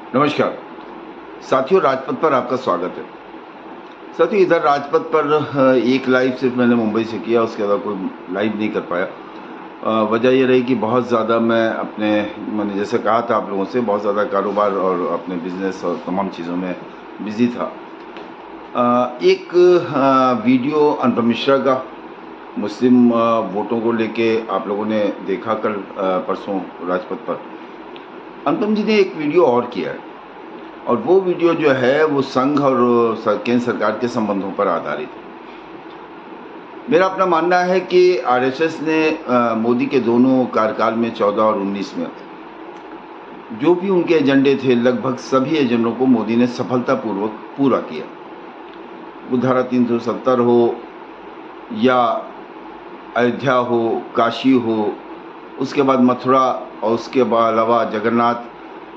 नमस्कार साथियों, राजपथ पर आपका स्वागत है। साथियों, इधर राजपथ पर एक लाइव सिर्फ मैंने मुंबई से किया, उसके अलावा कोई लाइव नहीं कर पाया। वजह ये रही कि बहुत ज़्यादा मैंने जैसे कहा था आप लोगों से, बहुत ज़्यादा कारोबार और अपने बिजनेस और तमाम चीज़ों में बिजी था। एक वीडियो अनुपम मिश्रा का मुस्लिम वोटों को लेके आप लोगों ने देखा कल परसों राजपथ पर। अनुपम जी ने एक वीडियो और किया है, और वो वीडियो जो है वो संघ और केंद्र सरकार के संबंधों पर आधारित है। मेरा अपना मानना है कि आरएसएस ने मोदी के दोनों कार्यकाल में 14 और 19 में जो भी उनके एजेंडे थे, लगभग सभी एजेंडों को मोदी ने सफलतापूर्वक पूरा किया। वो धारा 370 हो या अयोध्या हो, काशी हो, उसके बाद मथुरा, और उसके अलावा जगन्नाथ,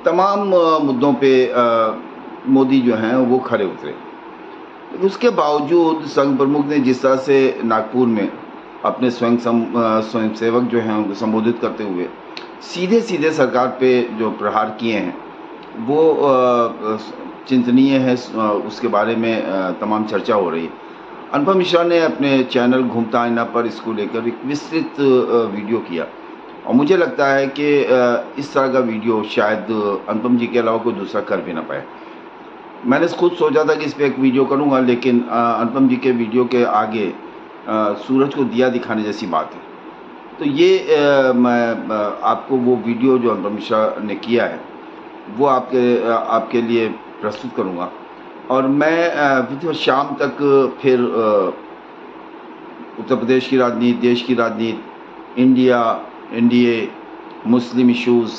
तमाम मुद्दों पे मोदी जो हैं वो खरे उतरे। उसके बावजूद संघ प्रमुख ने जिस तरह से नागपुर में अपने स्वयंसेवक जो हैं उनको संबोधित करते हुए सीधे सीधे सरकार पे जो प्रहार किए हैं, वो चिंतनीय है। उसके बारे में तमाम चर्चा हो रही है। अनुपम मिश्रा ने अपने चैनल घूमता आईना पर इसको लेकर एक विस्तृत वीडियो किया, और मुझे लगता है कि इस तरह का वीडियो शायद अनुपम जी के अलावा कोई दूसरा कर भी ना पाए। मैंने खुद सोचा था कि इस पे एक वीडियो करूंगा, लेकिन अनुपम जी के वीडियो के आगे सूरज को दिया दिखाने जैसी बात है। तो ये मैं आपको वो वीडियो जो अनुपम मिश्रा ने किया है वो आपके लिए प्रस्तुत करूंगा, और मैं फिर शाम तक फिर उत्तर प्रदेश की राजनीति, देश की राजनीति, इंडिया, एनडीए, मुस्लिम इश्यूज़,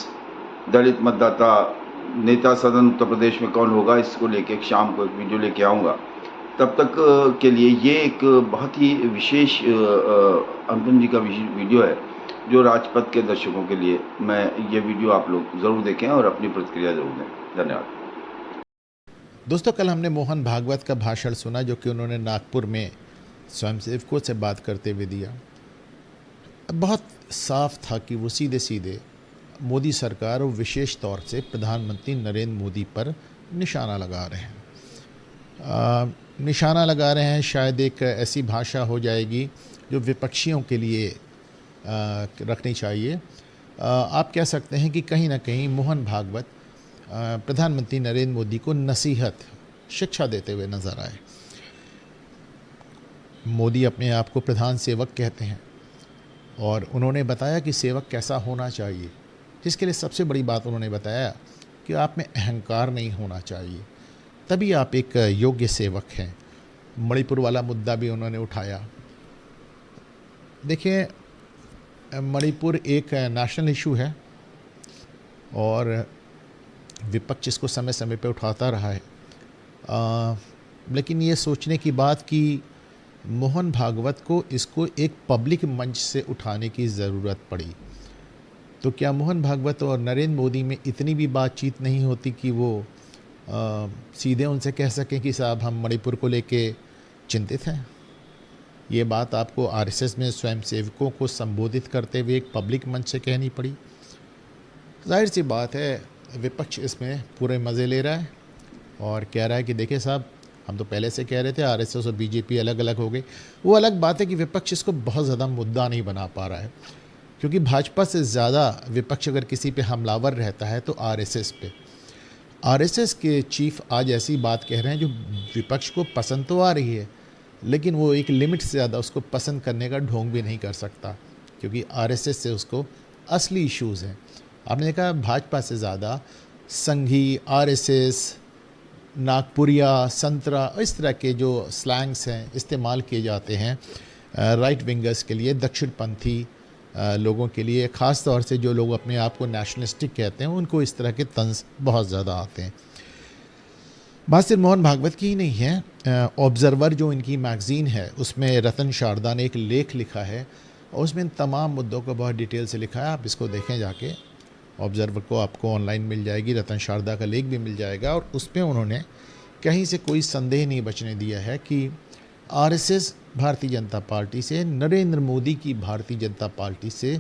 दलित मतदाता, नेता सदन उत्तर प्रदेश में कौन होगा, इसको लेके शाम को एक वीडियो लेके आऊँगा। तब तक के लिए ये एक बहुत ही विशेष अनुपम जी का वीडियो है, जो राजपथ के दर्शकों के लिए मैं ये वीडियो आप लोग ज़रूर देखें और अपनी प्रतिक्रिया ज़रूर दें। धन्यवाद। दोस्तों, कल हमने मोहन भागवत का भाषण सुना, जो कि उन्होंने नागपुर में स्वयंसेवकों से बात करते हुए दिया। बहुत साफ था कि वो सीधे सीधे मोदी सरकार और विशेष तौर से प्रधानमंत्री नरेंद्र मोदी पर निशाना लगा रहे हैं। निशाना लगा रहे हैं, शायद एक ऐसी भाषा हो जाएगी जो विपक्षियों के लिए रखनी चाहिए। आप कह सकते हैं कि कहीं ना कहीं मोहन भागवत प्रधानमंत्री नरेंद्र मोदी को नसीहत, शिक्षा देते हुए नजर आए। मोदी अपने आप को प्रधान सेवक कहते हैं, और उन्होंने बताया कि सेवक कैसा होना चाहिए, जिसके लिए सबसे बड़ी बात उन्होंने बताया कि आप में अहंकार नहीं होना चाहिए, तभी आप एक योग्य सेवक हैं। मणिपुर वाला मुद्दा भी उन्होंने उठाया। देखिए, मणिपुर एक नेशनल इशू है और विपक्ष इसको समय समय पर उठाता रहा है। लेकिन ये सोचने की बात कि मोहन भागवत को इसको एक पब्लिक मंच से उठाने की ज़रूरत पड़ी, तो क्या मोहन भागवत और नरेंद्र मोदी में इतनी भी बातचीत नहीं होती कि वो सीधे उनसे कह सकें कि साहब, हम मणिपुर को लेके चिंतित हैं? ये बात आपको आरएसएस में स्वयंसेवकों को संबोधित करते हुए एक पब्लिक मंच से कहनी पड़ी। जाहिर सी बात है, विपक्ष इसमें पूरे मज़े ले रहा है और कह रहा है कि देखिए साहब, हम तो पहले से कह रहे थे आरएसएस और बीजेपी अलग अलग हो गई। वो अलग बात है कि विपक्ष इसको बहुत ज़्यादा मुद्दा नहीं बना पा रहा है, क्योंकि भाजपा से ज़्यादा विपक्ष अगर किसी पे हमलावर रहता है तो आरएसएस पे। आरएसएस के चीफ आज ऐसी बात कह रहे हैं जो विपक्ष को पसंद तो आ रही है, लेकिन वो एक लिमिट से ज़्यादा उसको पसंद करने का ढोंग भी नहीं कर सकता, क्योंकि आरएसएस से उसको असली इश्यूज़ हैं। आपने देखा, भाजपा से ज़्यादा संघी, आरएसएस, नागपुरिया, संतरा, इस तरह के जो स्लैंग्स हैं इस्तेमाल किए जाते हैं राइट विंगर्स के लिए, दक्षिणपंथी लोगों के लिए, ख़ास तौर से जो लोग अपने आप को नेशनलिस्टिक कहते हैं, उनको इस तरह के तंज बहुत ज़्यादा आते हैं। बात सिर्फ मोहन भागवत की ही नहीं है। ऑब्ज़र्वर जो इनकी मैगज़ीन है, उसमें रतन शारदा ने एक लेख लिखा है और उसमें इन तमाम मुद्दों को बहुत डिटेल से लिखा है। आप इसको देखें जाके, ऑब्ज़र्वर को आपको ऑनलाइन मिल जाएगी, रतन शारदा का लेख भी मिल जाएगा, और उसमें उन्होंने कहीं से कोई संदेह नहीं बचने दिया है कि आरएसएस भारतीय जनता पार्टी से, नरेंद्र मोदी की भारतीय जनता पार्टी से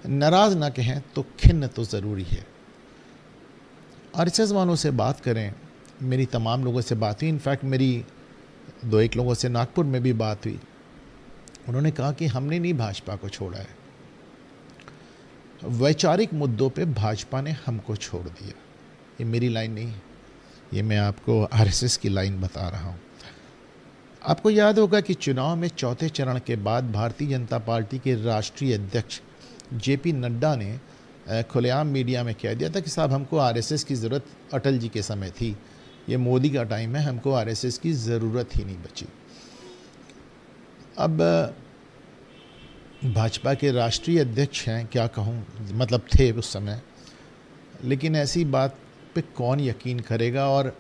नाराज़ ना कहें तो खिन्न तो ज़रूरी है। आरएसएस वालों से बात करें, मेरी तमाम लोगों से बात हुई, इनफैक्ट मेरी 2-1 लोगों से नागपुर में भी बात हुई। उन्होंने कहा कि हमने नहीं भाजपा को छोड़ा है, वैचारिक मुद्दों पे भाजपा ने हमको छोड़ दिया। ये मेरी लाइन नहीं है, ये मैं आपको आरएसएस की लाइन बता रहा हूँ। आपको याद होगा कि चुनाव में चौथे चरण के बाद भारतीय जनता पार्टी के राष्ट्रीय अध्यक्ष जेपी नड्डा ने खुलेआम मीडिया में कह दिया था कि साहब हमको आरएसएस की ज़रूरत अटल जी के समय थी, ये मोदी का टाइम है, हमको आरएसएस की ज़रूरत ही नहीं बची। अब भाजपा के राष्ट्रीय अध्यक्ष हैं, क्या कहूँ, मतलब थे उस समय, लेकिन ऐसी बात पे कौन यकीन करेगा और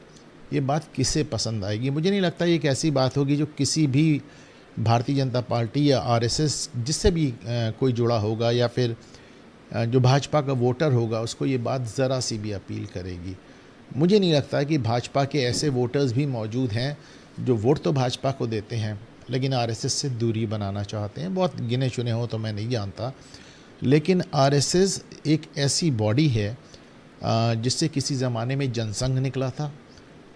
ये बात किसे पसंद आएगी? मुझे नहीं लगता ये एक ऐसी बात होगी जो किसी भी भारतीय जनता पार्टी या आरएसएस जिससे भी कोई जुड़ा होगा या फिर जो भाजपा का वोटर होगा उसको ये बात ज़रा सी भी अपील करेगी। मुझे नहीं लगता कि भाजपा के ऐसे वोटर्स भी मौजूद हैं जो वोट तो भाजपा को देते हैं लेकिन आरएसएस से दूरी बनाना चाहते हैं। बहुत गिने चुने हो तो मैं नहीं जानता, लेकिन आरएसएस एक ऐसी बॉडी है जिससे किसी ज़माने में जनसंघ निकला था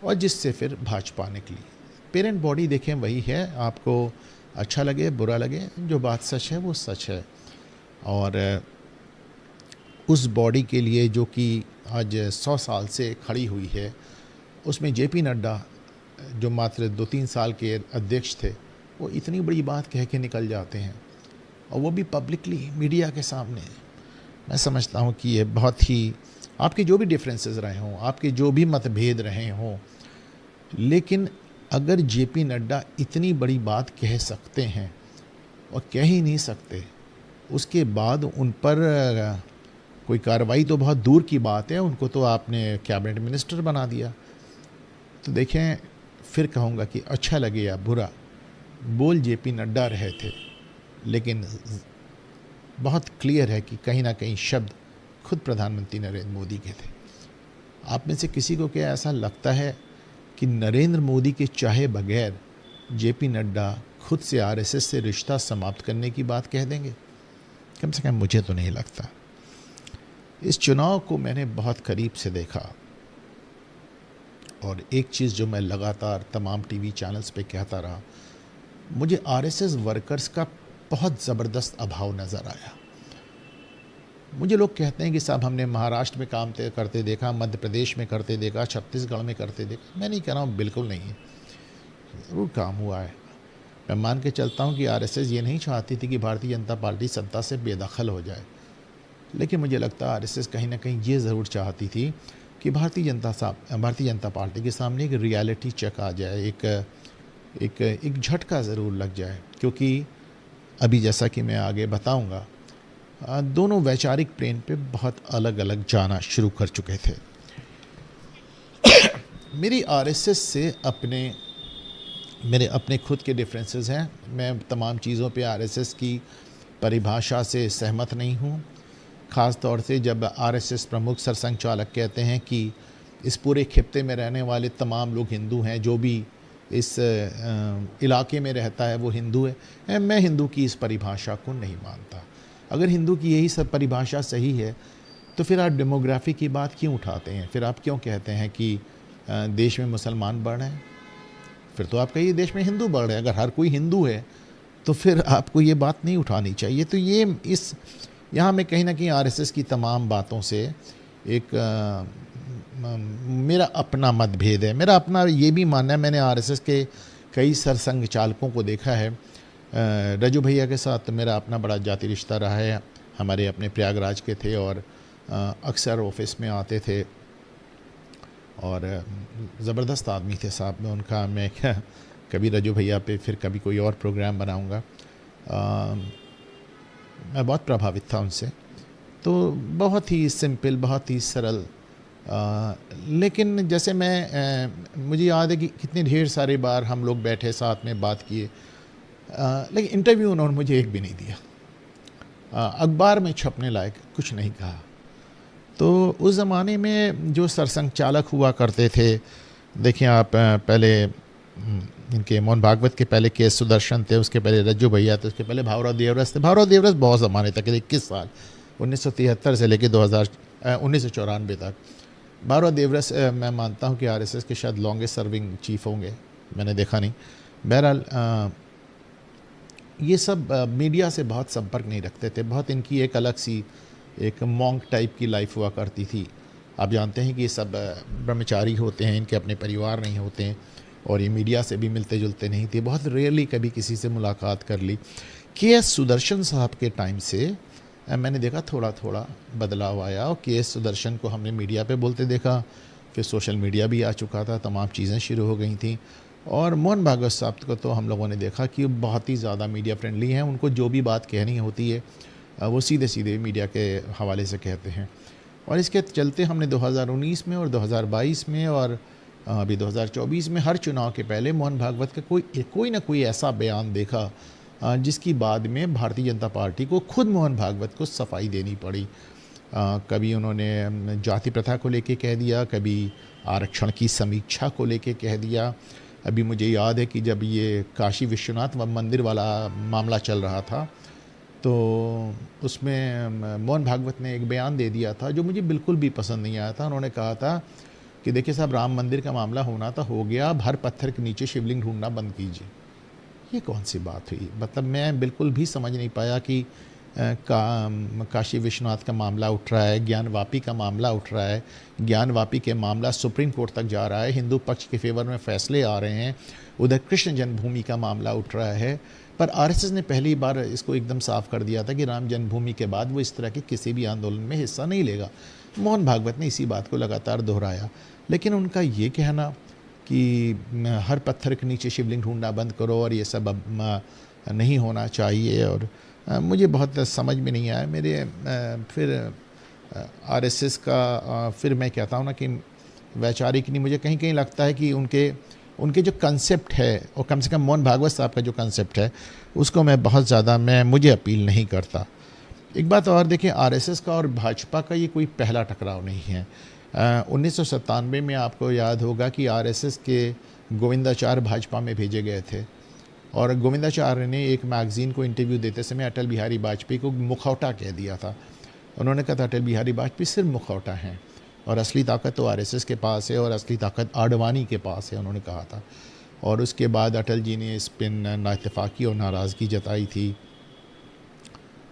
और जिससे फिर भाजपा निकली। पेरेंट बॉडी देखें वही है, आपको अच्छा लगे बुरा लगे, जो बात सच है वो सच है। और उस बॉडी के लिए जो कि आज 100 साल से खड़ी हुई है, उसमें जेपी नड्डा जो मात्र 2-3 साल के अध्यक्ष थे, वो इतनी बड़ी बात कह के निकल जाते हैं और वो भी पब्लिकली मीडिया के सामने। मैं समझता हूँ कि ये बहुत ही, आपके जो भी डिफरेंसेस रहे हों, आपके जो भी मतभेद रहे हों, लेकिन अगर जेपी नड्डा इतनी बड़ी बात कह सकते हैं और कह ही नहीं सकते, उसके बाद उन पर कोई कार्रवाई तो बहुत दूर की बात है, उनको तो आपने कैबिनेट मिनिस्टर बना दिया। तो देखें, फिर कहूँगा कि अच्छा लगे या बुरा, बोल जेपी नड्डा रहे थे, लेकिन बहुत क्लियर है कि कहीं ना कहीं शब्द खुद प्रधानमंत्री नरेंद्र मोदी के थे। आप में से किसी को क्या ऐसा लगता है कि नरेंद्र मोदी के चाहे बगैर जेपी नड्डा खुद से आरएसएस से रिश्ता समाप्त करने की बात कह देंगे? कम से कम मुझे तो नहीं लगता। इस चुनाव को मैंने बहुत करीब से देखा और एक चीज़ जो मैं लगातार तमाम टीवी चैनल्स पे कहता रहा, मुझे आरएसएस वर्कर्स का बहुत ज़बरदस्त अभाव नज़र आया। मुझे लोग कहते हैं कि साहब हमने महाराष्ट्र में काम करते देखा, मध्य प्रदेश में करते देखा, छत्तीसगढ़ में करते देखा। मैं नहीं कह रहा हूँ, बिल्कुल नहीं है, ज़रूर काम हुआ है। मैं मान के चलता हूँ कि आरएसएस ये नहीं चाहती थी कि भारतीय जनता पार्टी सत्ता से बेदखल हो जाए, लेकिन मुझे लगता है आरएसएस कहीं ना कहीं ये ज़रूर चाहती थी कि भारतीय जनता पार्टी के सामने एक रियलिटी चेक आ जाए, एक झटका ज़रूर लग जाए। क्योंकि अभी जैसा कि मैं आगे बताऊंगा, दोनों वैचारिक प्लेन पे बहुत अलग अलग जाना शुरू कर चुके थे। मेरी आरएसएस से मेरे अपने खुद के डिफरेंसेस हैं। मैं तमाम चीज़ों पे आरएसएस की परिभाषा से सहमत नहीं हूँ। ख़ास तौर से जब आरएसएस प्रमुख सरसंघचालक कहते हैं कि इस पूरे खित्ते में रहने वाले तमाम लोग हिंदू हैं, जो भी इस इलाके में रहता है वो हिंदू है। मैं हिंदू की इस परिभाषा को नहीं मानता। अगर हिंदू की यही सब परिभाषा सही है तो फिर आप डेमोग्राफी की बात क्यों उठाते हैं? फिर आप क्यों कहते हैं कि देश में मुसलमान बढ़ रहे हैं? फिर तो आप कहिए देश में हिंदू बढ़ रहे हैं। अगर हर कोई हिंदू है तो फिर आपको ये बात नहीं उठानी चाहिए। तो यहाँ मैं कहीं ना कहीं आरएसएस की तमाम बातों से एक मेरा अपना मतभेद है। मेरा अपना ये भी मानना है, मैंने आरएसएस के कई सरसंघ चालकों को देखा है। रजू भैया के साथ मेरा अपना बड़ा जाति रिश्ता रहा है। हमारे अपने प्रयागराज के थे और अक्सर ऑफिस में आते थे और ज़बरदस्त आदमी थे साहब। में उनका मैं कभी रजू भैया पे फिर कभी कोई और प्रोग्राम बनाऊंगा। मैं बहुत प्रभावित था उनसे। तो बहुत ही सिंपल, बहुत ही सरल, लेकिन जैसे मुझे याद है कि कितने ढेर सारे बार हम लोग बैठे साथ में बात किए, लेकिन इंटरव्यू उन्होंने मुझे एक भी नहीं दिया। अखबार में छपने लायक कुछ नहीं कहा। तो उस ज़माने में जो सरसंघ चालक हुआ करते थे, देखिए आप, पहले इनके मोहन भागवत के पहले के सुदर्शन थे, उसके पहले रज्जू भैया थे, उसके पहले भावराव देवरस थे। भावराव देवरस बहुत ज़माने तक, 21 साल, 1973 से लेकर 1994 तक। बाबरा देवरस मैं मानता हूँ कि आरएसएस के शायद लॉन्गेस्ट सर्विंग चीफ होंगे, मैंने देखा नहीं। बहरहाल ये सब मीडिया से बहुत संपर्क नहीं रखते थे, बहुत इनकी एक अलग सी एक मॉन्क टाइप की लाइफ हुआ करती थी। आप जानते हैं कि ये सब ब्रह्मचारी होते हैं, इनके अपने परिवार नहीं होते हैं और ये मीडिया से भी मिलते जुलते नहीं थे, बहुत रेयरली कभी किसी से मुलाकात कर ली। के.एस. सुदर्शन साहब के टाइम से मैंने देखा थोड़ा थोड़ा बदलाव आया और के.एस. सुदर्शन को हमने मीडिया पे बोलते देखा, फिर सोशल मीडिया भी आ चुका था, तमाम चीज़ें शुरू हो गई थी। और मोहन भागवत साहब को तो हम लोगों ने देखा कि बहुत ही ज़्यादा मीडिया फ्रेंडली हैं, उनको जो भी बात कहनी होती है वो सीधे सीधे मीडिया के हवाले से कहते हैं। और इसके चलते हमने 2019 में और 2022 में और अभी 2024 में हर चुनाव के पहले मोहन भागवत का कोई ना कोई ऐसा बयान देखा जिसकी बाद में भारतीय जनता पार्टी को खुद मोहन भागवत को सफाई देनी पड़ी। कभी उन्होंने जाति प्रथा को लेके कह दिया, कभी आरक्षण की समीक्षा को लेके कह दिया। अभी मुझे याद है कि जब ये काशी विश्वनाथ मंदिर वाला मामला चल रहा था तो उसमें मोहन भागवत ने एक बयान दे दिया था जो मुझे बिल्कुल भी पसंद नहीं आया था। उन्होंने कहा था कि देखिए साहब, राम मंदिर का मामला होना तो हो गया, अब हर पत्थर के नीचे शिवलिंग ढूंढना बंद कीजिए। ये कौन सी बात हुई? मतलब मैं बिल्कुल भी समझ नहीं पाया कि काशी विश्वनाथ का मामला उठ रहा है, ज्ञानवापी का मामला उठ रहा है, ज्ञानवापी के मामला सुप्रीम कोर्ट तक जा रहा है, हिंदू पक्ष के फेवर में फैसले आ रहे हैं, उधर कृष्ण जन्मभूमि का मामला उठ रहा है। पर आरएसएस ने पहली बार इसको एकदम साफ कर दिया था कि राम जन्मभूमि के बाद वो इस तरह के किसी भी आंदोलन में हिस्सा नहीं लेगा। मोहन भागवत ने इसी बात को लगातार दोहराया, लेकिन उनका ये कहना कि हर पत्थर के नीचे शिवलिंग ढूंढना बंद करो और ये सब अब नहीं होना चाहिए, और मुझे बहुत समझ में नहीं आया। मेरे फिर आरएसएस का फिर मैं कहता हूँ ना कि वैचारिक नहीं, मुझे कहीं कहीं लगता है कि उनके जो कंसेप्ट है, और कम से कम मोहन भागवत साहब का जो कंसेप्ट है उसको मैं बहुत ज़्यादा मुझे अपील नहीं करता। एक बात और देखिए, आरएसएस का और भाजपा का ये कोई पहला टकराव नहीं है। 1997 में आपको याद होगा कि आरएसएस के गोविंदाचार्य भाजपा में भेजे गए थे और गोविंदाचार्य ने एक मैगज़ीन को इंटरव्यू देते समय अटल बिहारी वाजपेयी को मुखौटा कह दिया था। उन्होंने कहा था अटल बिहारी वाजपेयी सिर्फ मुखौटा हैं और असली ताकत तो आरएसएस के पास है और असली ताकत आडवाणी के पास है, उन्होंने कहा था। और उसके बाद अटल जी ने इस पर नाइतफाकी और नाराज़गी जताई थी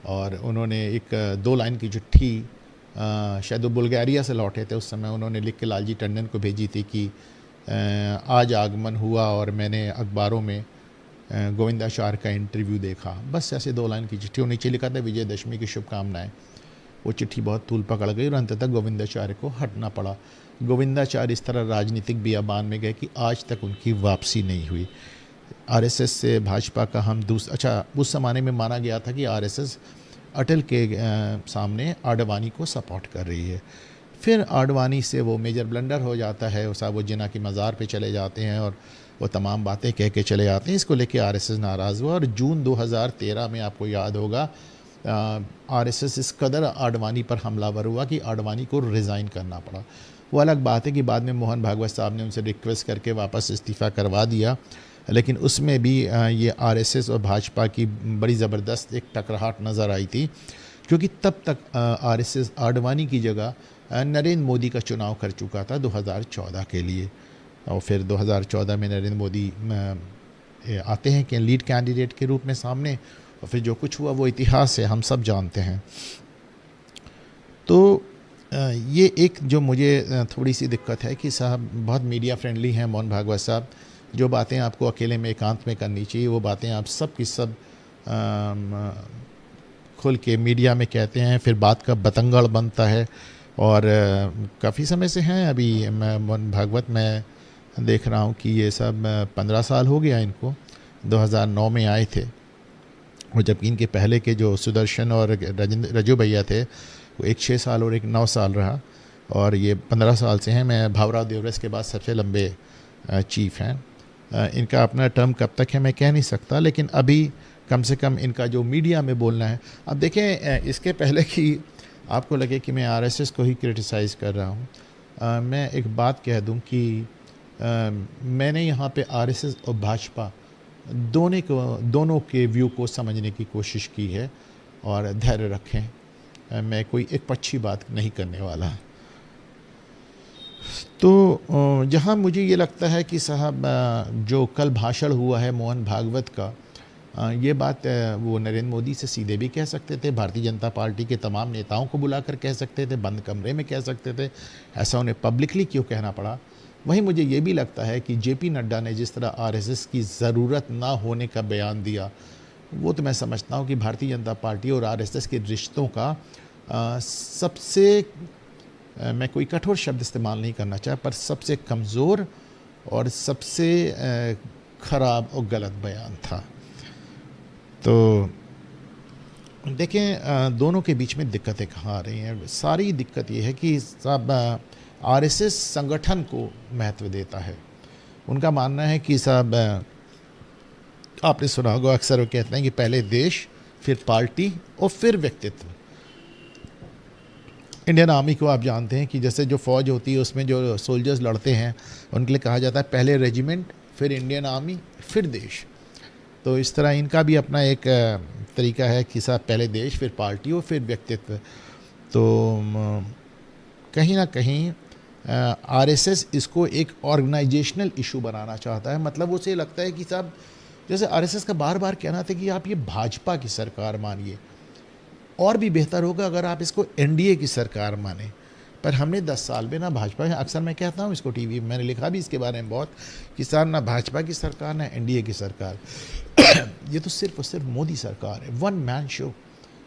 और उन्होंने एक 2 लाइन की चिट्ठी, शायद वो बुल्गारिया से लौटे थे उस समय, उन्होंने लिख के लालजी टंडन को भेजी थी कि आज आगमन हुआ और मैंने अखबारों में गोविंदाचार्य का इंटरव्यू देखा। बस ऐसे 2 लाइन की चिट्ठी, और नीचे लिखा था विजयदशमी की शुभकामनाएं। वो चिट्ठी बहुत तूल पकड़ गई और अंततः गोविंदाचार्य को हटना पड़ा। गोविंदाचार्य इस तरह राजनीतिक बियाबान में गए कि आज तक उनकी वापसी नहीं हुई। आरएसएस से भाजपा का हम अच्छा, उस ज़माने में माना गया था कि आरएसएस अटल के सामने आडवाणी को सपोर्ट कर रही है। फिर आडवाणी से वो मेजर ब्लंडर हो जाता है, वो जिना की मज़ार पे चले जाते हैं और वो तमाम बातें कह के चले जाते हैं। इसको लेके आरएसएस नाराज़ हुआ और जून 2013 में आपको याद होगा आरएसएस इस कदर आडवाणी पर हमलावर हुआ कि आडवाणी को रिज़ाइन करना पड़ा। वो अलग बात है कि बाद में मोहन भागवत साहब ने उनसे रिक्वेस्ट करके वापस इस्तीफ़ा करवा दिया, लेकिन उसमें भी ये आरएसएस और भाजपा की बड़ी ज़बरदस्त एक टकराहट नज़र आई थी, क्योंकि तब तक आरएसएस आडवाणी की जगह नरेंद्र मोदी का चुनाव कर चुका था 2014 के लिए। और फिर 2014 में नरेंद्र मोदी आते हैं कि लीड कैंडिडेट के रूप में सामने, और फिर जो कुछ हुआ वो इतिहास है, हम सब जानते हैं। तो ये एक जो मुझे थोड़ी सी दिक्कत है कि साहब बहुत मीडिया फ्रेंडली हैं मोहन भागवत साहब, जो बातें आपको अकेले में एकांत में करनी चाहिए वो बातें आप सब की सब खुल के मीडिया में कहते हैं, फिर बात का बतंगड़ बनता है। और काफ़ी समय से हैं, अभी मैं मोहन भागवत में देख रहा हूँ कि ये सब 15 साल हो गया इनको, 2009 में आए थे, और जबकि इनके पहले के जो सुदर्शन और रजू भैया थे वो एक 6 साल और एक 9 साल रहा, और ये 15 साल से हैं। मैं भावराव देवरस के बाद सबसे लंबे चीफ हैं। इनका अपना टर्म कब तक है मैं कह नहीं सकता, लेकिन अभी कम से कम इनका जो मीडिया में बोलना है। अब देखें, इसके पहले कि आपको लगे कि मैं आरएसएस को ही क्रिटिसाइज़ कर रहा हूँ, मैं एक बात कह दूँ कि मैंने यहाँ पे आरएसएस और भाजपा दोनों के व्यू को समझने की कोशिश की है, और धैर्य रखें, मैं कोई एक पक्षी बात नहीं करने वाला। तो जहाँ मुझे ये लगता है कि साहब जो कल भाषण हुआ है मोहन भागवत का, ये बात वो नरेंद्र मोदी से सीधे भी कह सकते थे, भारतीय जनता पार्टी के तमाम नेताओं को बुलाकर कह सकते थे, बंद कमरे में कह सकते थे, ऐसा उन्हें पब्लिकली क्यों कहना पड़ा। वहीं मुझे ये भी लगता है कि जेपी नड्डा ने जिस तरह आरएसएस की ज़रूरत ना होने का बयान दिया, वो तो मैं समझता हूँ कि भारतीय जनता पार्टी और आरएसएस के रिश्तों का सबसे मैं कोई कठोर शब्द इस्तेमाल नहीं करना चाह, पर सबसे कमज़ोर और सबसे ख़राब और गलत बयान था। तो देखें दोनों के बीच में दिक्कतें कहाँ आ रही हैं। सारी दिक्कत ये है कि सब आरएसएस संगठन को महत्व देता है। उनका मानना है कि साहब आपने सुना होगा, अक्सर वो कहते हैं कि पहले देश, फिर पार्टी और फिर व्यक्तित्व। इंडियन आर्मी को आप जानते हैं कि जैसे जो फ़ौज होती है उसमें जो सोल्जर्स लड़ते हैं उनके लिए कहा जाता है पहले रेजिमेंट, फिर इंडियन आर्मी, फिर देश। तो इस तरह इनका भी अपना एक तरीका है कि साहब पहले देश, फिर पार्टी और फिर व्यक्तित्व। तो कहीं ना कहीं आरएसएस इसको एक ऑर्गेनाइजेशनल इशू बनाना चाहता है। मतलब उसे लगता है कि साहब जैसे आरएसएस का बार बार कहना था कि आप ये भाजपा की सरकार मानिए, और भी बेहतर होगा अगर आप इसको एनडीए की सरकार माने। पर हमने 10 साल में ना भाजपा, अक्सर मैं कहता हूँ इसको टीवी में, मैंने लिखा भी इसके बारे में बहुत, कि साहब ना भाजपा की सरकार ना एनडीए की सरकार ये तो सिर्फ और सिर्फ मोदी सरकार है, वन मैन शो।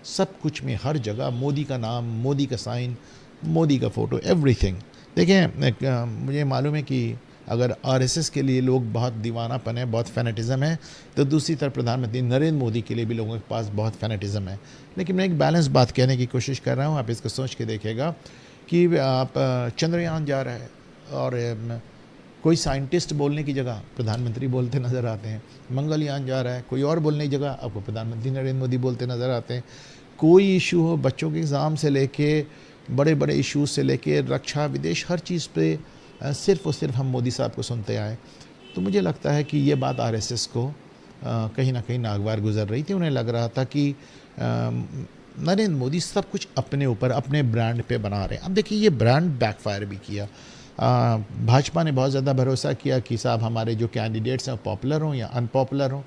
सब कुछ में हर जगह मोदी का नाम, मोदी का साइन, मोदी का फ़ोटो, एवरीथिंग। देखें मुझे मालूम है कि अगर आरएसएस के लिए लोग बहुत दीवानापन है, बहुत फैनेटिज़म है, तो दूसरी तरफ प्रधानमंत्री नरेंद्र मोदी के लिए भी लोगों के पास बहुत फैनेटिज़म है। लेकिन मैं एक बैलेंस बात कहने की कोशिश कर रहा हूँ, आप इसको सोच के देखिएगा कि आप चंद्रयान जा रहा है और कोई साइंटिस्ट बोलने की जगह प्रधानमंत्री बोलते नज़र आते हैं। मंगलयान जा रहा है, कोई और बोलने की जगह आपको प्रधानमंत्री नरेंद्र मोदी बोलते नज़र आते हैं। कोई इशू हो, बच्चों के एग्ज़ाम से लेके बड़े बड़े इश्यूज से लेके रक्षा, विदेश, हर चीज़ पे सिर्फ़ और सिर्फ हम मोदी साहब को सुनते आए। तो मुझे लगता है कि ये बात आरएसएस को कहीं ना कहीं नागवार गुजर रही थी। उन्हें लग रहा था कि नरेंद्र मोदी सब कुछ अपने ऊपर, अपने ब्रांड पे बना रहे हैं। अब देखिए ये ब्रांड बैकफायर भी किया। भाजपा ने बहुत ज़्यादा भरोसा किया कि साहब हमारे जो कैंडिडेट्स हैं वो पॉपुलर हों या अनपॉपुलर हों,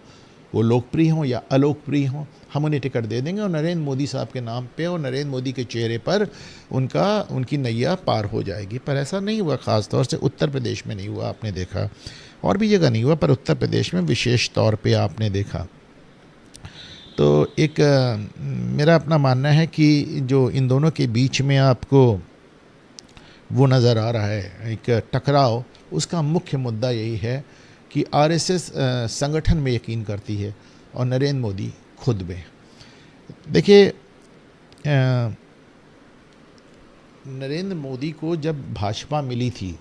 वो लोकप्रिय हों या अलोकप्रिय हों, हम उन्हें टिकट दे देंगे और नरेंद्र मोदी साहब के नाम पे और नरेंद्र मोदी के चेहरे पर उनकी नैया पार हो जाएगी। पर ऐसा नहीं हुआ। ख़ास तौर से उत्तर प्रदेश में नहीं हुआ, आपने देखा, और भी जगह नहीं हुआ, पर उत्तर प्रदेश में विशेष तौर पे आपने देखा। तो एक मेरा अपना मानना है कि जो इन दोनों के बीच में आपको वो नज़र आ रहा है एक टकराव, उसका मुख्य मुद्दा यही है कि आरएसएस संगठन में यकीन करती है और नरेंद्र मोदी खुद में। देखिए नरेंद्र मोदी को जब भाजपा मिली थी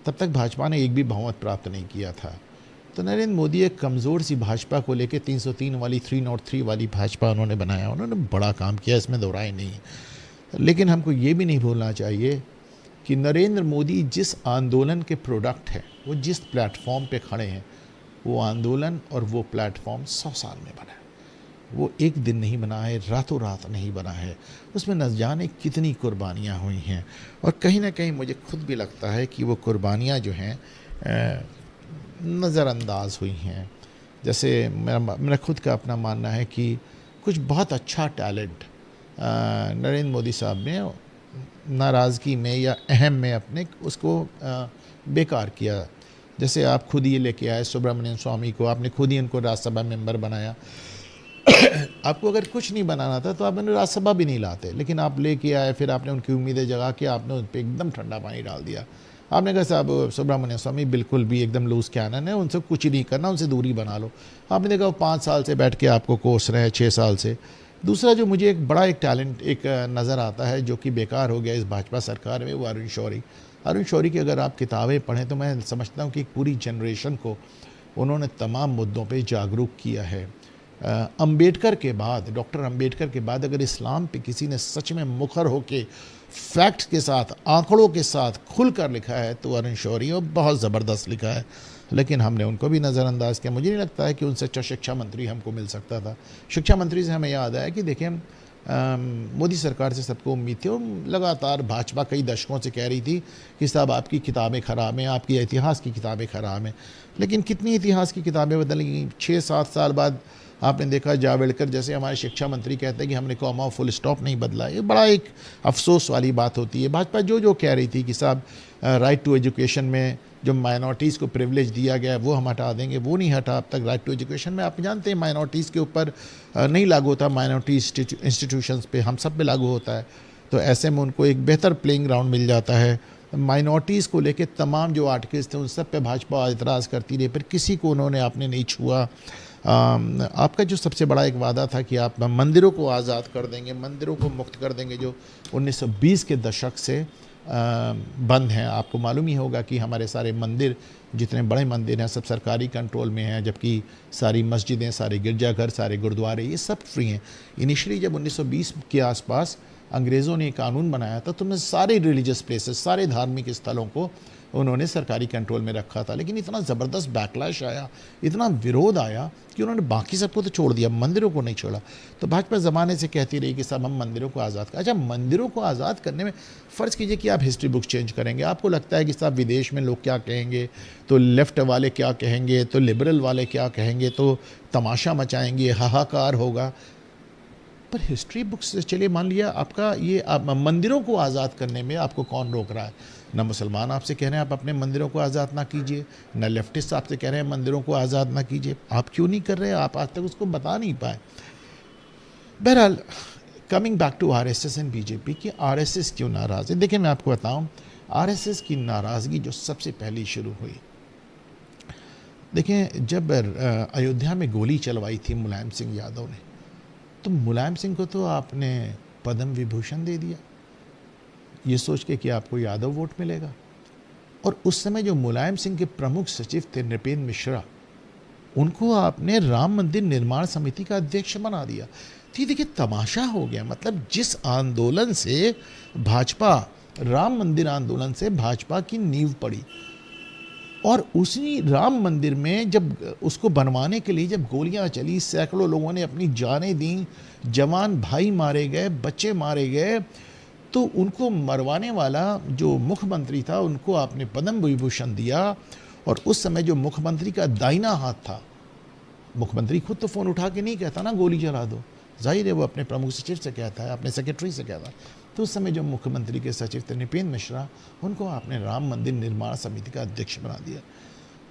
तब तक भाजपा ने एक भी बहुमत प्राप्त नहीं किया था। तो नरेंद्र मोदी एक कमज़ोर सी भाजपा को लेकर 303 वाली 303 वाली भाजपा उन्होंने बनाया। उन्होंने बड़ा काम किया, इसमें दो राय नहीं। लेकिन हमको ये भी नहीं भूलना चाहिए कि नरेंद्र मोदी जिस आंदोलन के प्रोडक्ट हैं, वो जिस प्लेटफॉर्म पे खड़े हैं, वो आंदोलन और वो प्लेटफॉर्म 100 साल में बना है। वो एक दिन नहीं बना है, रातों रात नहीं बना है। उसमें न जाने कितनी कुर्बानियाँ हुई हैं और कहीं ना कहीं मुझे खुद भी लगता है कि वो कुर्बानियाँ जो हैं नज़रअंदाज हुई हैं। जैसे मेरा खुद का अपना मानना है कि कुछ बहुत अच्छा टैलेंट नरेंद्र मोदी साहब ने नाराज़गी में या अहम में अपने उसको बेकार किया। जैसे आप खुद ही लेके आए सुब्रमण्यम स्वामी को, आपने खुद ही उनको राज्यसभा मेंबर बनाया। आपको अगर कुछ नहीं बनाना था तो आप उन्हें राज्यसभा भी नहीं लाते, लेकिन आप लेके आए, फिर आपने उनकी उम्मीदें जगा के आपने उन पर एकदम ठंडा पानी डाल दिया। आपने कहा साहब सुब्रमण्यम स्वामी बिल्कुल भी एकदम लूज़ कैनन है, उनसे कुछ ही नहीं करना, उनसे दूरी बना लो। आपने देखा वो 5 साल से बैठ के आपको कोस रहे हैं, 6 साल से। दूसरा जो मुझे एक बड़ा एक टैलेंट एक नज़र आता है जो कि बेकार हो गया इस भाजपा सरकार में, वो अरुण शौरी। अरुण शौरी की अगर आप किताबें पढ़ें तो मैं समझता हूँ कि एक पूरी जनरेशन को उन्होंने तमाम मुद्दों पे जागरूक किया है। अंबेडकर के बाद, डॉक्टर अंबेडकर के बाद अगर इस्लाम पे किसी ने सच में मुखर होके फैक्ट्स के साथ, आंकड़ों के साथ खुल कर लिखा है तो अरुण शौरी, और बहुत ज़बरदस्त लिखा है। लेकिन हमने उनको भी नज़रअंदाज किया। मुझे नहीं लगता है कि उनसे अच्छा शिक्षा मंत्री हमको मिल सकता था। शिक्षा मंत्री से हमें याद आया कि देखिए मोदी सरकार से सबको उम्मीद थी और लगातार भाजपा कई दशकों से कह रही थी कि साहब आपकी किताबें ख़राब हैं, आपकी इतिहास की किताबें ख़राब हैं। लेकिन कितनी इतिहास की किताबें बदल गई। 6-7 साल बाद आपने देखा जावड़ेकर जैसे हमारे शिक्षा मंत्री कहते हैं कि हमने कॉमा फुल स्टॉप नहीं बदला। ये बड़ा एक अफसोस वाली बात होती है। भाजपा जो कह रही थी कि साहब राइट टू एजुकेशन में जो माइनॉरिटीज़ को प्रिविलेज दिया गया है वो हम हटा देंगे, वो नहीं हटा अब तक। राइट टू एजुकेशन में आप जानते हैं माइनॉरिटीज़ के ऊपर नहीं लागू होता, माइनॉरिटी इंस्टीट्यूशंस पे हम सब पे लागू होता है। तो ऐसे में उनको एक बेहतर प्लेइंग ग्राउंड मिल जाता है। माइनॉरिटीज़ को लेके तमाम जो आर्टिकल्स थे उन सब पे भाजपा एतराज़ करती रही, पर किसी को उन्होंने आपने नहीं छुआ। आपका जो सबसे बड़ा एक वादा था कि आप मंदिरों को आज़ाद कर देंगे, मंदिरों को मुक्त कर देंगे, जो 1920 के दशक से बंद हैं। आपको मालूम ही होगा कि हमारे सारे मंदिर, जितने बड़े मंदिर हैं, सब सरकारी कंट्रोल में हैं, जबकि सारी मस्जिदें, सारे गिरजाघर, सारे गुरुद्वारे ये सब फ्री हैं। इनिशियली जब 1920 के आसपास अंग्रेज़ों ने कानून बनाया था तो उनमें सारे रिलीजियस प्लेसेस, सारे धार्मिक स्थलों को उन्होंने सरकारी कंट्रोल में रखा था। लेकिन इतना ज़बरदस्त बैकलैश आया, इतना विरोध आया कि उन्होंने बाकी सबको तो छोड़ दिया, मंदिरों को नहीं छोड़ा। तो भाजपा ज़माने से कहती रही कि साहब हम मंदिरों को आज़ाद कर। अच्छा, मंदिरों को आज़ाद करने में फ़र्ज़ कीजिए कि आप हिस्ट्री बुक चेंज करेंगे, आपको लगता है कि साहब विदेश में लोग क्या कहेंगे, तो लेफ़्ट वाले क्या कहेंगे, तो लिबरल वाले क्या कहेंगे, तो तमाशा मचाएंगे, हाहाकार होगा। पर हिस्ट्री बुक्स से चलिए मान लिया आपका ये आप मंदिरों को आज़ाद करने में आपको कौन रोक रहा है? न मुसलमान आपसे कह रहे हैं आप अपने मंदिरों को आज़ाद ना कीजिए, न लेफ्टिस्ट आपसे कह रहे हैं मंदिरों को आज़ाद ना कीजिए। आप क्यों नहीं कर रहे? आप आज तक उसको बता नहीं पाए। बहरहाल, coming back to RSS and BJP कि आरएसएस क्यों नाराज़ है। देखिए मैं आपको बताऊं, आरएसएस की नाराज़गी जो सबसे पहली शुरू हुई, देखिए जब अयोध्या में गोली चलवाई थी मुलायम सिंह यादव ने, तो मुलायम सिंह को तो आपने पद्म विभूषण दे दिया ये सोच के कि आपको यादव वोट मिलेगा। और उस समय जो मुलायम सिंह के प्रमुख सचिव थे नृपेंद्र मिश्रा, उनको आपने राम मंदिर निर्माण समिति का अध्यक्ष बना दिया। तो देखिए तमाशा हो गया। मतलब जिस आंदोलन से भाजपा, राम मंदिर आंदोलन से भाजपा की नींव पड़ी, और उसी राम मंदिर में जब उसको बनवाने के लिए जब गोलियां चली, सैकड़ों लोगों ने अपनी जानें दी, जवान भाई मारे गए, बच्चे मारे गए, तो उनको मरवाने वाला जो मुख्यमंत्री था उनको आपने पद्म विभूषण दिया। और उस समय जो मुख्यमंत्री का दाहिना हाथ था, मुख्यमंत्री खुद तो फ़ोन उठा के नहीं कहता ना गोली चला दो, जाहिर है वो अपने प्रमुख सचिव से कहता है, अपने सेक्रेटरी से कहता है। तो उस समय जो मुख्यमंत्री के सचिव थे नृपेंद्र मिश्रा, उनको आपने राम मंदिर निर्माण समिति का अध्यक्ष बना दिया।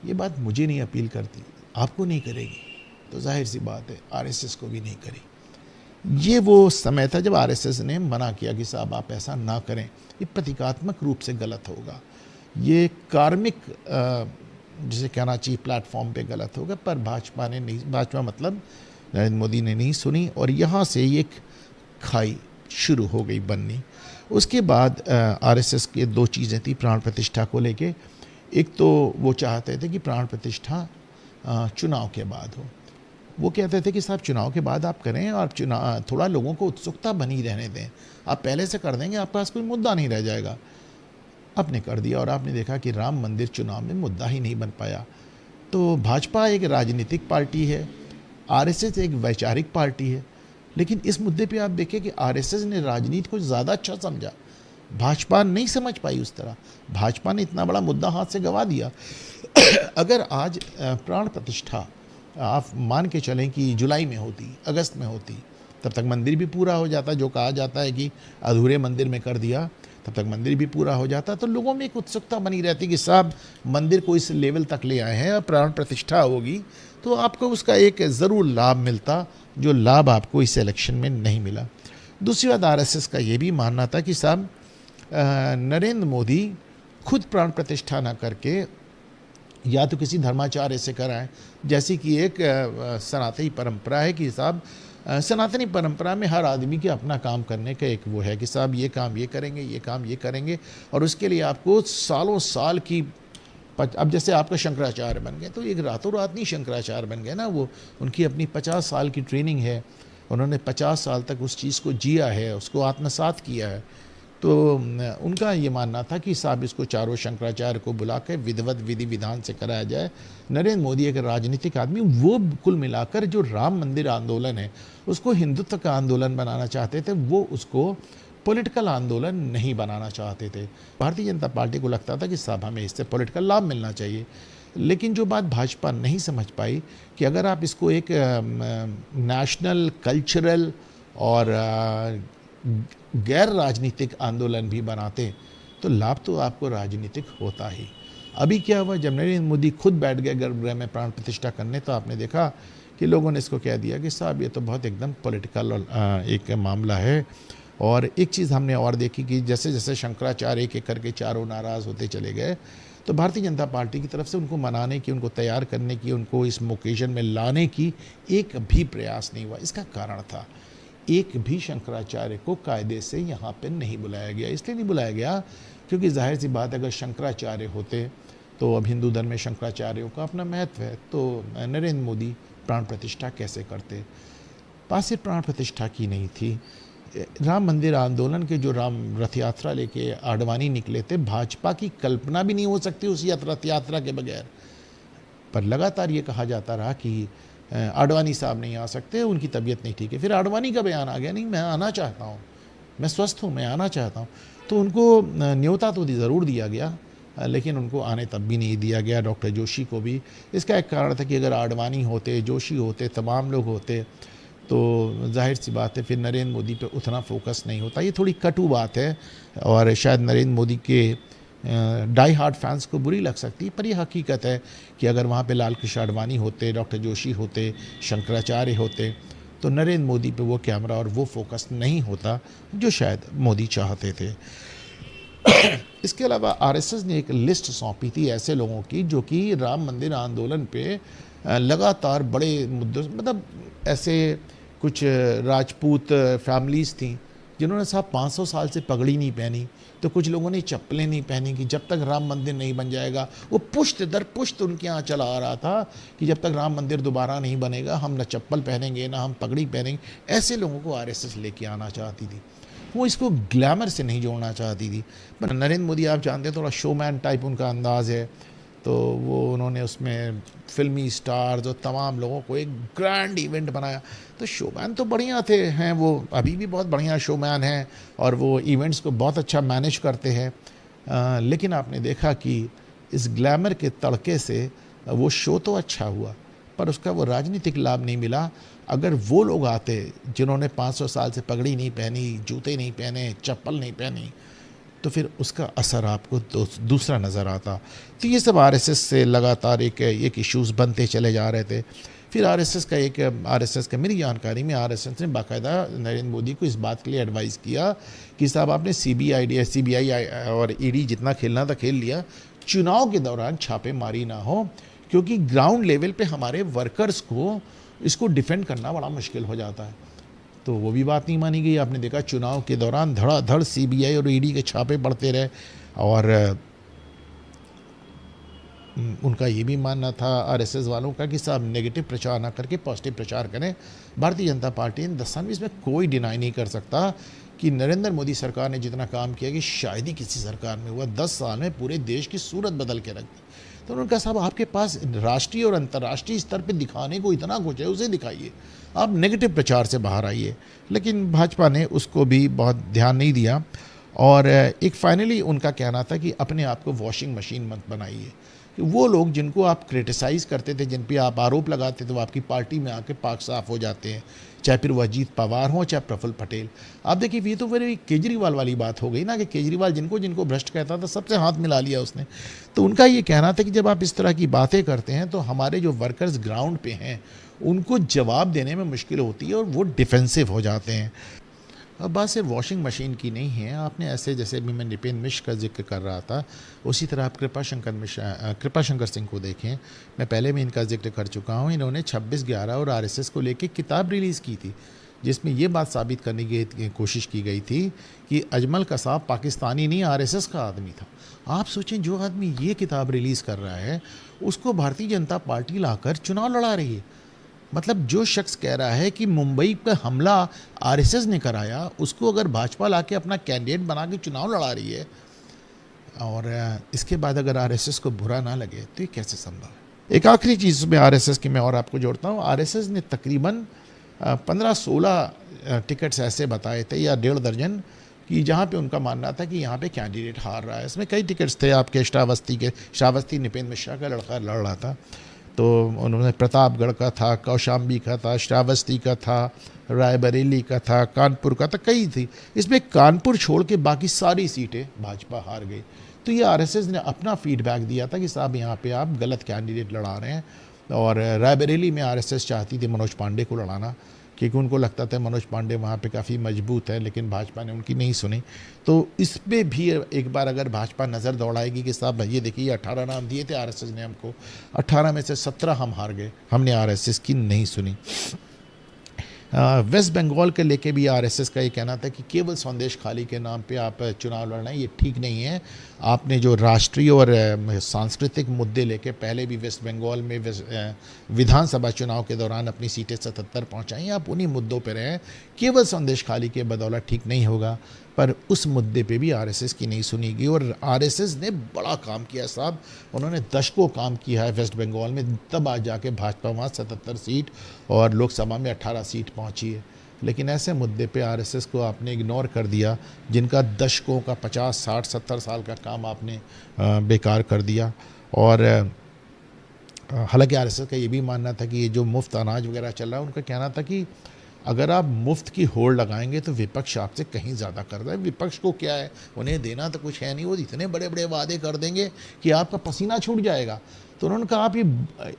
ये बात मुझे नहीं अपील करती, आपको नहीं करेगी, तो जाहिर सी बात है आरएसएस को भी नहीं करेगी। ये वो समय था जब आरएसएस ने मना किया कि साहब आप ऐसा ना करें, ये प्रतीकात्मक रूप से गलत होगा, ये कार्मिक जिसे कहना चाहिए प्लेटफॉर्म पे गलत होगा। पर भाजपा ने नहीं, भाजपा मतलब नरेंद्र मोदी ने नहीं सुनी, और यहाँ से एक खाई शुरू हो गई बननी। उसके बाद आरएसएस के दो चीज़ें थी प्राण प्रतिष्ठा को लेके। एक तो वो चाहते थे कि प्राण प्रतिष्ठा चुनाव के बाद हो। वो कहते थे कि साहब चुनाव के बाद आप करें, और चुनाव थोड़ा लोगों को उत्सुकता बनी रहने दें, आप पहले से कर देंगे आपके पास कोई मुद्दा नहीं रह जाएगा। आपने कर दिया, और आपने देखा कि राम मंदिर चुनाव में मुद्दा ही नहीं बन पाया। तो भाजपा एक राजनीतिक पार्टी है, आरएसएस एक वैचारिक पार्टी है, लेकिन इस मुद्दे पे आप देखें कि आरएसएस ने राजनीति को ज़्यादा अच्छा समझा, भाजपा नहीं समझ पाई उस तरह। भाजपा ने इतना बड़ा मुद्दा हाथ से गंवा दिया। अगर आज प्राण प्रतिष्ठा आप मान के चलें कि जुलाई में होती, अगस्त में होती, तब तक मंदिर भी पूरा हो जाता। जो कहा जाता है कि अधूरे मंदिर में कर दिया, तब तक मंदिर भी पूरा हो जाता। तो लोगों में एक उत्सुकता बनी रहती कि साहब मंदिर को इस लेवल तक ले आए हैं, प्राण प्रतिष्ठा होगी तो आपको उसका एक ज़रूर लाभ मिलता, जो लाभ आपको इस इलेक्शन में नहीं मिला। दूसरी बात, आरएसएस का ये भी मानना था कि साहब नरेंद्र मोदी खुद प्राण प्रतिष्ठा ना करके या तो किसी धर्माचार्य से कराएं, जैसे कि एक सनातनी परंपरा है कि साहब सनातनी परंपरा में हर आदमी के अपना काम करने का एक वो है कि साहब ये काम ये करेंगे, ये काम ये करेंगे, और उसके लिए आपको सालों साल की अब जैसे आपका शंकराचार्य बन गए तो एक रातों रात नहीं शंकराचार्य बन गए ना, वो उनकी अपनी 50 साल की ट्रेनिंग है, उन्होंने 50 साल तक उस चीज़ को जिया है, उसको आत्मसात किया है। तो उनका ये मानना था कि साहब इसको चारों शंकराचार्य को बुला के विधिवत विधि विधान से कराया जाए। नरेंद्र मोदी एक राजनीतिक आदमी, वो कुल मिलाकर जो राम मंदिर आंदोलन है उसको हिंदुत्व का आंदोलन बनाना चाहते थे, वो उसको पॉलिटिकल आंदोलन नहीं बनाना चाहते थे। भारतीय जनता पार्टी को लगता था कि साहब हमें इससे पॉलिटिकल लाभ मिलना चाहिए। लेकिन जो बात भाजपा नहीं समझ पाई कि अगर आप इसको एक नेशनल कल्चरल और गैर राजनीतिक आंदोलन भी बनाते तो लाभ तो आपको राजनीतिक होता ही। अभी क्या हुआ, जब नरेंद्र मोदी खुद बैठ गए गर्भगृह में प्राण प्रतिष्ठा करने, तो आपने देखा कि लोगों ने इसको कह दिया कि साहब ये तो बहुत एकदम पॉलिटिकल एक मामला है। और एक चीज़ हमने और देखी कि जैसे जैसे शंकराचार्य एक एक करके चारों नाराज़ होते चले गए, तो भारतीय जनता पार्टी की तरफ से उनको मनाने की, उनको तैयार करने की, उनको इस ओकेजन में लाने की एक भी प्रयास नहीं हुआ। इसका कारण था, एक भी शंकराचार्य को कायदे से यहाँ पे नहीं बुलाया गया। इसलिए नहीं बुलाया गया क्योंकि जाहिर सी बात है, अगर शंकराचार्य होते तो अब हिंदू धर्म में शंकराचार्यों का अपना महत्व है, तो नरेंद्र मोदी प्राण प्रतिष्ठा कैसे करते। पास सिर्फ प्राण प्रतिष्ठा की नहीं थी, राम मंदिर आंदोलन के जो राम रथ यात्रा लेके आडवाणी निकले थे, भाजपा की कल्पना भी नहीं हो सकती उस रथ यात्रा के बगैर। पर लगातार ये कहा जाता रहा कि आडवाणी साहब नहीं आ सकते, उनकी तबीयत नहीं ठीक है। फिर आडवाणी का बयान आ गया, नहीं मैं आना चाहता हूँ, मैं स्वस्थ हूँ, मैं आना चाहता हूँ। तो उनको न्योता तो ज़रूर दिया गया, लेकिन उनको आने तब भी नहीं दिया गया, डॉक्टर जोशी को भी। इसका एक कारण था कि अगर आडवाणी होते, जोशी होते, तमाम लोग होते, तो जाहिर सी बात है फिर नरेंद्र मोदी पे उतना फोकस नहीं होता। ये थोड़ी कटु बात है और शायद नरेंद्र मोदी के डाई हार्ड फैंस को बुरी लग सकती है, पर यह हकीकत है कि अगर वहाँ पे लाल कृष्ण आडवाणी होते, डॉक्टर जोशी होते, शंकराचार्य होते, तो नरेंद्र मोदी पे वो कैमरा और वो फोकस नहीं होता जो शायद मोदी चाहते थे। इसके अलावा आरएसएस ने एक लिस्ट सौंपी थी ऐसे लोगों की जो कि राम मंदिर आंदोलन पे लगातार बड़े मुद्दों, मतलब ऐसे कुछ राजपूत फैमिलीज़ थी जिन्होंने साहब 500 साल से पगड़ी नहीं पहनी, तो कुछ लोगों ने चप्पलें नहीं पहनी कि जब तक राम मंदिर नहीं बन जाएगा। वो पुश्त दर पुश्त उनके यहाँ चला आ रहा था कि जब तक राम मंदिर दोबारा नहीं बनेगा हम न चप्पल पहनेंगे ना हम पगड़ी पहनेंगे। ऐसे लोगों को आरएसएस लेके आना चाहती थी, वो इसको ग्लैमर से नहीं जोड़ना चाहती थी। पर नरेंद्र मोदी आप जानते हैं थोड़ा शोमैन टाइप उनका अंदाज़ है, तो वो उन्होंने उसमें फिल्मी स्टार्स और तमाम लोगों को एक ग्रैंड इवेंट बनाया। तो शोमैन तो बढ़िया थे, हैं वो अभी भी बहुत बढ़िया शोमैन हैं और वो इवेंट्स को बहुत अच्छा मैनेज करते हैं। लेकिन आपने देखा कि इस ग्लैमर के तड़के से वो शो तो अच्छा हुआ पर उसका वो राजनीतिक लाभ नहीं मिला। अगर वो लोग आते जिन्होंने 500 साल से पगड़ी नहीं पहनी, जूते नहीं पहने, चप्पल नहीं पहनी, तो फिर उसका असर आपको दूसरा नज़र आता। तो ये सब आरएसएस से लगातार एक इश्यूज़ बनते चले जा रहे थे। फिर आरएसएस का मेरी जानकारी में आरएसएस ने बाकायदा नरेंद्र मोदी को इस बात के लिए एडवाइस किया कि साहब आपने सीबीआई और ईडी जितना खेलना था खेल लिया, चुनाव के दौरान छापेमारी ना हो, क्योंकि ग्राउंड लेवल पे हमारे वर्कर्स को इसको डिफेंड करना बड़ा मुश्किल हो जाता है। तो वो भी बात नहीं मानी गई। आपने देखा चुनाव के दौरान धड़ाधड़ सीबीआई और ईडी के छापे पड़ते रहे और उनका ये भी मानना था आरएसएस वालों का कि साहब नेगेटिव प्रचार ना करके पॉजिटिव प्रचार करें। भारतीय जनता पार्टी इन 10 साल में कोई डिनाई नहीं कर सकता कि नरेंद्र मोदी सरकार ने जितना काम किया कि शायद ही किसी सरकार में हुआ। 10 साल में पूरे देश की सूरत बदल के रख दी। तो उन्होंने कहा साहब आपके पास राष्ट्रीय और अंतर्राष्ट्रीय स्तर पे दिखाने को इतना कुछ है, उसे दिखाइए, आप नेगेटिव प्रचार से बाहर आइए। लेकिन भाजपा ने उसको भी बहुत ध्यान नहीं दिया और एक फाइनली उनका कहना था कि अपने आप को वॉशिंग मशीन मत बनाइए। वो लोग जिनको आप क्रिटिसाइज़ करते थे, जिन पे आप आरोप लगाते थे, वो आपकी पार्टी में आके पाक साफ हो जाते हैं, चाहे फिर वो अजीत पवार हों चाहे प्रफुल्ल पटेल। आप देखिए ये तो फिर केजरीवाल वाली बात हो गई ना कि केजरीवाल जिनको जिनको भ्रष्ट कहता था सबसे हाथ मिला लिया उसने। तो उनका ये कहना था कि जब आप इस तरह की बातें करते हैं तो हमारे जो वर्कर्स ग्राउंड पे हैं उनको जवाब देने में मुश्किल होती है और वो डिफेंसिव हो जाते हैं। अब बात सिर्फ वॉशिंग मशीन की नहीं है। आपने ऐसे जैसे भी मैं निपेन मिश्र का जिक्र कर रहा था, उसी तरह आप कृपाशंकर सिंह को देखें। मैं पहले भी इनका जिक्र कर चुका हूँ। इन्होंने 26/11 और आरएसएस को लेकर किताब रिलीज़ की थी जिसमें ये बात साबित करने की कोशिश की गई थी कि अजमल कसाब पाकिस्तानी नहीं आरएसएस का आदमी था। आप सोचें जो आदमी ये किताब रिलीज़ कर रहा है उसको भारतीय जनता पार्टी लाकर चुनाव लड़ा रही है। मतलब जो शख्स कह रहा है कि मुंबई का हमला आरएसएस ने कराया, उसको अगर भाजपा लाके अपना कैंडिडेट बना के चुनाव लड़ा रही है और इसके बाद अगर आरएसएस को बुरा ना लगे तो ये कैसे संभव है। एक आखिरी चीज़ में आरएसएस की मैं और आपको जोड़ता हूँ। आरएसएस ने तकरीबन 15-16 टिकट्स ऐसे बताए थे या 1.5 दर्जन कि जहाँ पे उनका मानना था कि यहाँ पे कैंडिडेट हार रहा है। इसमें कई टिकट्स थे आपके श्रावस्ती नृपेंद्र मिश्रा का लड़का लड़ रहा था, तो उन्होंने प्रतापगढ़ का था, कौशाम्बी का था, श्रावस्ती का था, रायबरेली का था, कानपुर का था, कई थी। इसमें कानपुर छोड़ के बाकी सारी सीटें भाजपा हार गई। तो ये आरएसएस ने अपना फीडबैक दिया था कि साहब यहाँ पे आप गलत कैंडिडेट लड़ा रहे हैं। और रायबरेली में आरएसएस चाहती थी मनोज पांडे को लड़ाना, क्योंकि उनको लगता था मनोज पांडे वहाँ पे काफ़ी मजबूत है, लेकिन भाजपा ने उनकी नहीं सुनी। तो इस पे भी एक बार अगर भाजपा नज़र दौड़ाएगी कि साहब ये देखिए 18 नाम दिए थे आरएसएस ने हमको, 18 में से 17 हम हार गए, हमने आरएसएस की नहीं सुनी। वेस्ट बंगाल के लेके भी आरएसएस का ये कहना था कि केवल संदेश खाली के नाम पे आप चुनाव लड़ना है, ये ठीक नहीं है। आपने जो राष्ट्रीय और सांस्कृतिक मुद्दे लेके पहले भी वेस्ट बंगाल में विधानसभा चुनाव के दौरान अपनी सीटें 77 पहुंचाई, आप उन्हीं मुद्दों पे रहें। केवल संदेश खाली के बदौलत ठीक नहीं होगा। पर उस मुद्दे पे भी आरएसएस की नहीं सुनी गई। और आरएसएस ने बड़ा काम किया साहब, उन्होंने दशकों काम किया है वेस्ट बंगाल में, तब आज जाके भाजपा वहाँ 77 सीट और लोकसभा में 18 सीट पहुँची है। लेकिन ऐसे मुद्दे पे आरएसएस को आपने इग्नोर कर दिया, जिनका दशकों का 50, 60, 70 साल का काम आपने बेकार कर दिया। और हालांकि आरएसएस का ये भी मानना था कि ये जो मुफ्त अनाज वगैरह चल रहा है, उनका कहना था कि अगर आप मुफ्त की होड़ लगाएंगे तो विपक्ष आपसे कहीं ज़्यादा कर रहा है। विपक्ष को क्या है, उन्हें देना तो कुछ है नहीं, वो इतने बड़े बड़े वादे कर देंगे कि आपका पसीना छूट जाएगा। तो उन्होंने कहा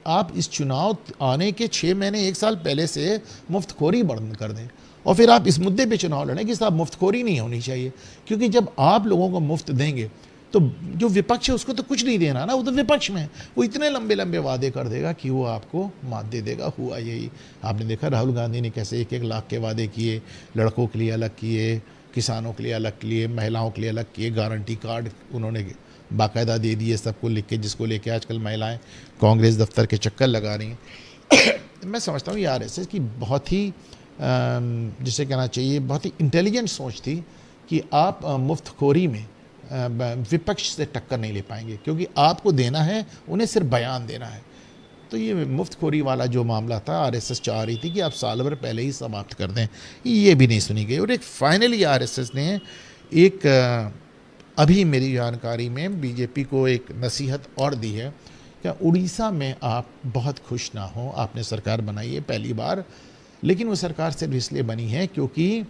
आप इस चुनाव आने के 6 महीने 1 साल पहले से मुफ्तखोरी बंद कर दें और फिर आप इस मुद्दे पे चुनाव लड़ें कि साहब मुफ्तखोरी नहीं होनी चाहिए। क्योंकि जब आप लोगों को मुफ्त देंगे तो जो विपक्ष है उसको तो कुछ नहीं देना ना, वो तो विपक्ष में है, वो इतने लंबे लंबे वादे कर देगा कि वो आपको मात दे देगा। हुआ यही, आपने देखा राहुल गांधी ने कैसे 1-1 लाख के वादे किए, लड़कों के लिए अलग किए, किसानों के लिए अलग किए, महिलाओं के लिए अलग किए, गारंटी कार्ड उन्होंने बाकायदा दे दिए सबको लिख के, जिसको लेके आजकल महिलाएं कांग्रेस दफ्तर के चक्कर लगा रही हैं। मैं समझता हूँ ये आरएसएस की बहुत ही जिसे कहना चाहिए बहुत ही इंटेलिजेंट सोच थी कि आप मुफ्तखोरी में विपक्ष से टक्कर नहीं ले पाएंगे, क्योंकि आपको देना है, उन्हें सिर्फ बयान देना है। तो ये मुफ्तखोरी वाला जो मामला था, आरएसएस चाह रही थी कि आप साल भर पहले ही समाप्त कर दें, ये भी नहीं सुनी गई। और एक फाइनली आरएसएस ने एक अभी मेरी जानकारी में बीजेपी को एक नसीहत और दी है कि उड़ीसा में आप बहुत खुश ना हो, आपने सरकार बनाई है पहली बार, लेकिन वो सरकार सिर्फ इसलिए बनी है क्योंकि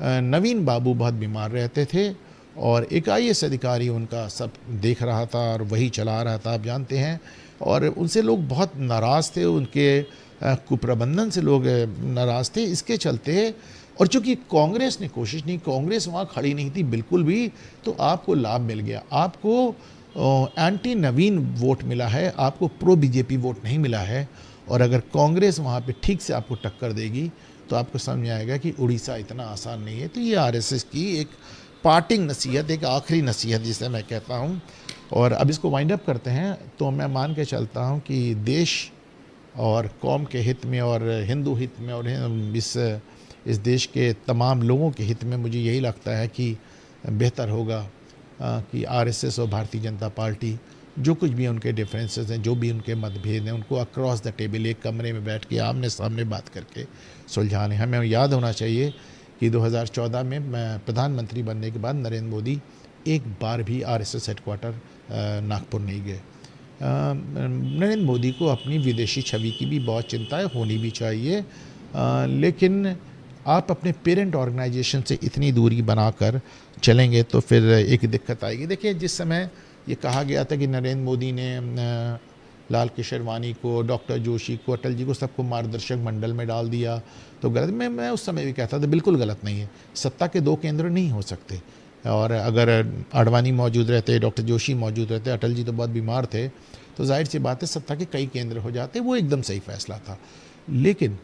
नवीन बाबू बहुत बीमार रहते थे और एक आईएएस अधिकारी उनका सब देख रहा था और वही चला रहा था, आप जानते हैं। और उनसे लोग बहुत नाराज़ थे, उनके कुप्रबंधन से लोग नाराज़ थे, इसके चलते। और चूँकि कांग्रेस ने कोशिश नहीं, कांग्रेस वहाँ खड़ी नहीं थी बिल्कुल भी, तो आपको लाभ मिल गया, आपको एंटी नवीन वोट मिला है, आपको प्रो बीजेपी वोट नहीं मिला है। और अगर कांग्रेस वहाँ पे ठीक से आपको टक्कर देगी तो आपको समझ में आएगा कि उड़ीसा इतना आसान नहीं है। तो ये आरएसएस की एक पार्टिंग नसीहत, एक आखिरी नसीहत जिसे मैं कहता हूँ। और अब इसको वाइंड अप करते हैं। तो मैं मान के चलता हूँ कि देश और कौम के हित में और हिंदू हित में और इस देश के तमाम लोगों के हित में मुझे यही लगता है कि बेहतर होगा कि आरएसएस और भारतीय जनता पार्टी जो कुछ भी उनके डिफरेंसेस हैं, जो भी उनके मतभेद हैं, उनको अक्रॉस द टेबल एक कमरे में बैठ के आमने सामने बात करके सुलझा लें। हमें याद होना चाहिए कि 2014 में मैं प्रधानमंत्री बनने के बाद नरेंद्र मोदी एक बार भी आरएसएस हेडक्वार्टर नागपुर नहीं गए। नरेंद्र मोदी को अपनी विदेशी छवि की भी बहुत चिंता है, होनी भी चाहिए, लेकिन आप अपने पेरेंट ऑर्गेनाइजेशन से इतनी दूरी बनाकर चलेंगे तो फिर एक दिक्कत आएगी। देखिए, जिस समय ये कहा गया था कि नरेंद्र मोदी ने लाल किशोरवानी को, डॉक्टर जोशी को, अटल जी को सबको मार्गदर्शक मंडल में डाल दिया, तो गलत। मैं उस समय भी कहता था बिल्कुल गलत नहीं है, सत्ता के 2 केंद्र नहीं हो सकते। और अगर आडवाणी मौजूद रहते, डॉक्टर जोशी मौजूद रहते, अटल जी तो बहुत बीमार थे, तो जाहिर सी बात है सत्ता के कई केंद्र हो जाते, वो एकदम सही फैसला था। लेकिन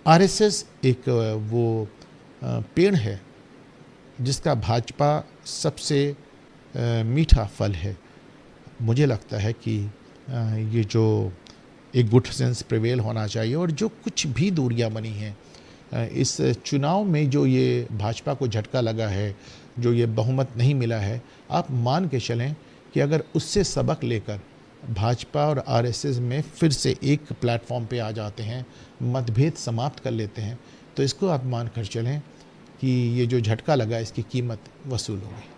आरएसएस एक वो पेड़ है जिसका भाजपा सबसे मीठा फल है। मुझे लगता है कि ये जो एक गुड सेंस प्रिवेल होना चाहिए। और जो कुछ भी दूरियां बनी हैं इस चुनाव में, जो ये भाजपा को झटका लगा है, जो ये बहुमत नहीं मिला है, आप मान के चलें कि अगर उससे सबक लेकर भाजपा और आरएसएस में फिर से एक प्लेटफॉर्म पे आ जाते हैं, मतभेद समाप्त कर लेते हैं, तो इसको आप मान कर चलें कि ये जो झटका लगा इसकी कीमत वसूल होगी।